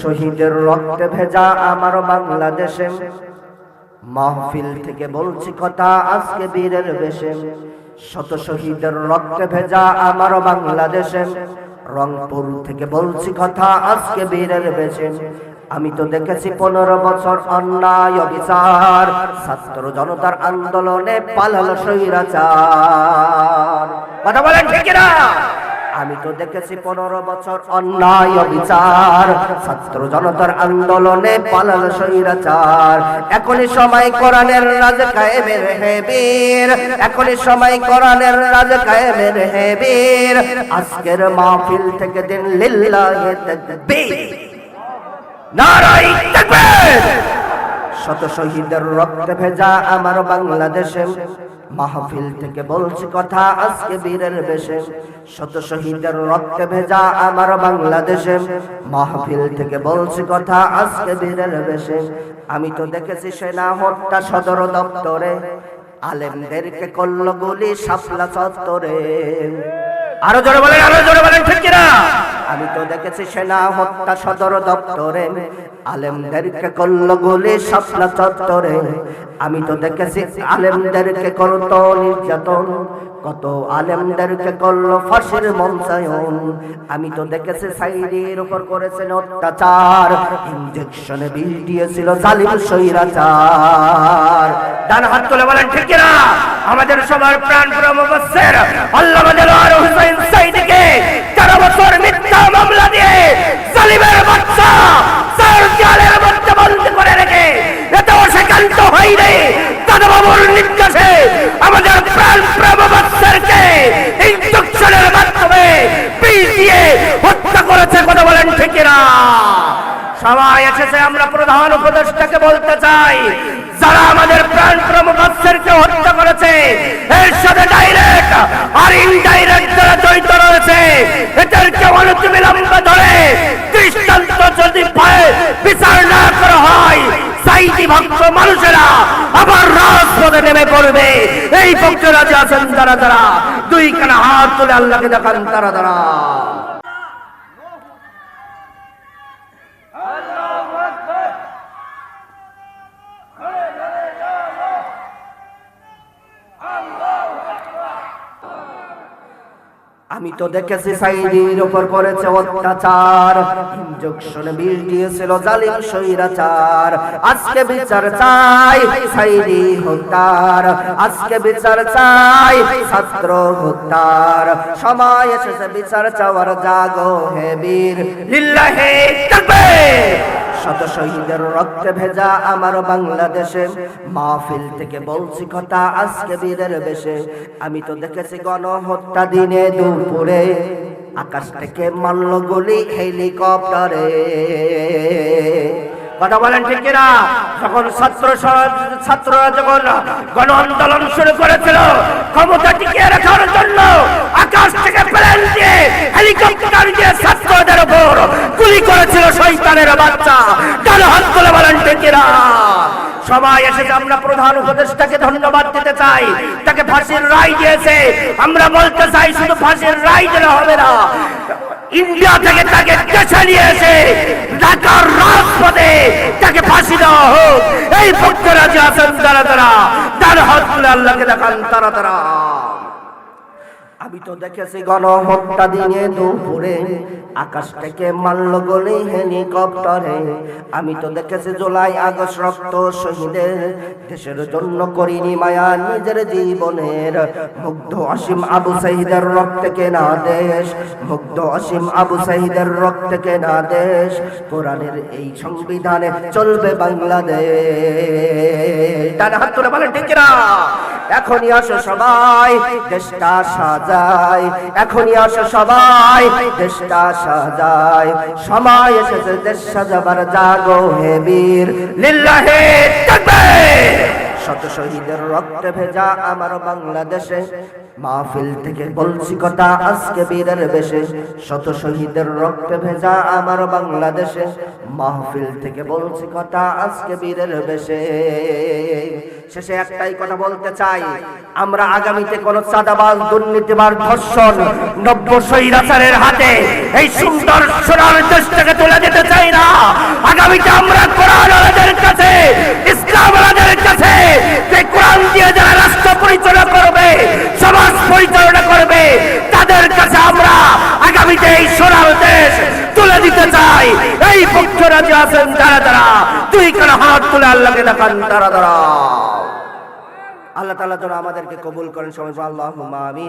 শহীদের রক্তে ভেজা আমার বাংলাদেশে মাহফিল থেকে বলছি কথা আজকে বীরের বেশে। শত শহীদের রক্তে ভেজা আমার বাংলাদেশে রংপুর থেকে বলছি কথা আজকে বীরের বেশে। আমি তো দেখেছি 15 বছর অন্যায় অবিচার, ছাত্র জনতার আন্দোলনে পালালো স্বৈরাচার। কথা বলেন ঠিক না? আমি তো দেখেছি 15 বছর অন্যায় অবিচার, ছাত্র জনতার আন্দোলনে পালালো স্বৈরাচার। এখনই সময় কোরআনের রাজ কায়েমের হে বীর, এখনই সময় কোরআনের রাজ কায়েমের হে বীর। আজকের মাহফিল থেকে দিন লিল্লাহি তাকবীর, নারায়ে তাকবীর। শত শহীদের রক্তে ভেজা আমার বাংলাদেশে মাহফিল থেকে বলছি কথা আজকে বীরের বেশে। শত শহীদের রক্তে ভেজা আমার বাংলাদেশে মাহফিল থেকে বলছি কথা আজকে বীরের বেশে। আমি তো দেখেছি সেনা হত্যা সদর দপ্তরে, আলেমদেরকে করলো গুলি শাপলা চত্বরে। আরো জোরে বলেন, আরো জোরে বলেন ঠিক কিনা? আমি তো দেখেছি সেনা হত্যা সদর দপ্তরে, আলেমদেরকে করলো গুলি শাপলা চত্বরে। আমি তো দেখেছি আলেমদেরকে করতো নির্যাতন, কত আলেমদেরকে করলো ফাঁসির মঞ্চায়ন। আমি তো দেখেছি সাইদির উপর করেছেন অত্যাচার, ইনজেকশনে বিষ দিয়েছিল জালিম স্বৈরাচার। ডান হাত তুলে বলেন ঠিক কিনা? আমাদের সবার প্রাণপ্রিয় মুফাসসির আল্লামা দেলোয়ার হোসেন সাইদিকে 13 বছর মিথ্যা মামলা দিয়ে জালিমের বাচ্চা জেলের মধ্যে বন্দী করে রেখে এতেও সে শান্ত হয়নি। দাদা বাবুর নির্দেশে আমাদের প্রাণপ্রিয় মুফাসসিরকে ইনজেকশনের মাধ্যমে বিষ দিয়ে হত্যা করেছে। কথা বলেন ঠিক কিনা? সবাই এসেছে, আমরা প্রধান উপদেষ্টাকে বলতে চাই, যারা আমাদের প্রাণপ্রিয় মুফাসসিরকে হত্যা করেছে এর সাথে ডাইরেক্ট আর ইনডাইরেক্ট যারা জড়িত রয়েছে এদেরকে অনতিবিলম্বে ধরে দৃষ্টান্ত যদি পায় বিচার না করা হয়, সাইদি ভক্ত মানুষেরা আবার রাজপথে নেমে পড়বে। এই পক্ষে রাজি আছেন যারা যারা? দুই কানা হাত তুলে আল্লাহকে দেখান তারা তারা। আমি তো দেখেছি সাইদির উপর করেছে অত্যাচার, ইনজেকশনে বিষ দিয়েছিল জালিম স্বৈরাচার। আজকে বিচার চাই সাইদি হত্যার, আজকে বিচার চাই ছাত্র হত্যার। সময় এসেছে বিচার চাওয়ার, জাগো হে বীর, লিল্লাহি তাকবীর। শত শহীদের রক্তে ভেজা আমার বাংলাদেশে মাহফিল থেকে বলছি কথা আজকে বীরের বেশে। আমি তো দেখেছি গণহত্যা দিনে দুপুরে, আকাশ থেকে মারল গুলি হেলিকপ্টারে। কথা বলেন ঠিক কিনা? যখন ছাত্ররা যখন গণ আন্দোলন শুরু করেছিল ক্ষমতা টিকিয়ে রাখার জন্য, আকাশ থেকে প্লেন দিয়ে হেলিকপ্টার দিয়ে ছাত্রদের উপর গুলি করেছিল শয়তানের বাচ্চা। ডান হাত তুলে বলেন ঠিক কিনা? সবাই এসেছে, আমরা প্রধান উপদেষ্টাকে ধন্যবাদ দিতে চাই, তাকে ফাঁসির রায় দিয়েছে। আমরা বলতে চাই শুধু ফাঁসির রায় দিলে হবে না, ইন্ডিয়া থেকে তাকে দেশে নিয়ে এসে ঢাকার রাজপথে তাকে ফাঁসি দেওয়া হোক। এই পক্ষে রাজি আছেন তারা তারা? তার হাত তুলে আল্লাহকে দেখান তারা তারা। আমি তো দেখেছি গণহত্যা দিনে দুপুরে, আকাশ থেকে মারল গুলি হেলিকপ্টারে। আমি তো দেখেছি জুলাই আগস্ট রক্ত শহীদের, দেশের জন্য করিনি মায়া নিজের জীবনের। মুগ্ধ অসীম আবু সাঈদের রক্তে কেনা দেশ, মুগ্ধ অসীম আবু সাঈদের রক্তে কেনা দেশ। কোরআনের এই সংবিধানে চলবে বাংলাদেশ। ডান হাত তুলে বলেন ঠিক কিনা? এখনই আসো সবাই দেশটা সাজাই, এখনই আসো সবাই দেশটা সাজাই। সময় এসেছে দেশ সাজাবার, জাগো হে বীর, লিল্লাহি তাকবীর। শত শহীদের রক্তে ভেজা আমার বাংলাদেশে মাহফিল থেকে বলছি কথা আজকে বীরের বেশে। শত শহীদের রক্তে ভেজা আমার বাংলাদেশে মাহফিল থেকে বলছি কথা আজকে বীরের বেশে। শেষে একটাই কথা বলতে চাই, আমরা আগামীতে কোন চাঁদাবাজ, দুর্নীতিবাজ, ধর্ষণ, নব্য স্বৈরাচারের হাতে এই সুন্দর সোনার দেশটাকে তুলে দিতে চাই না। আগামীতে আমরা কোরআন ওয়ালাদের কাছে, ইসলাম ওয়ালাদের কাছে, যে কোরআন দিয়ে যারা রাষ্ট্র পরিচালনা করবে, সমাজ পরিচালনা করবে, তাদের কাছে আমরা আগামীতে এই সোনার দেশ তুলে দিতে চাই। এই পক্ষরা যে আছেন যারা যারা, তুই কেন হাত তুলে আল্লাহকে দেখান তারা তারা। আল্লাহ তাআলা যেন আমাদেরকে কবুল করেন। সবাই আল্লাহুম্মা আমিন।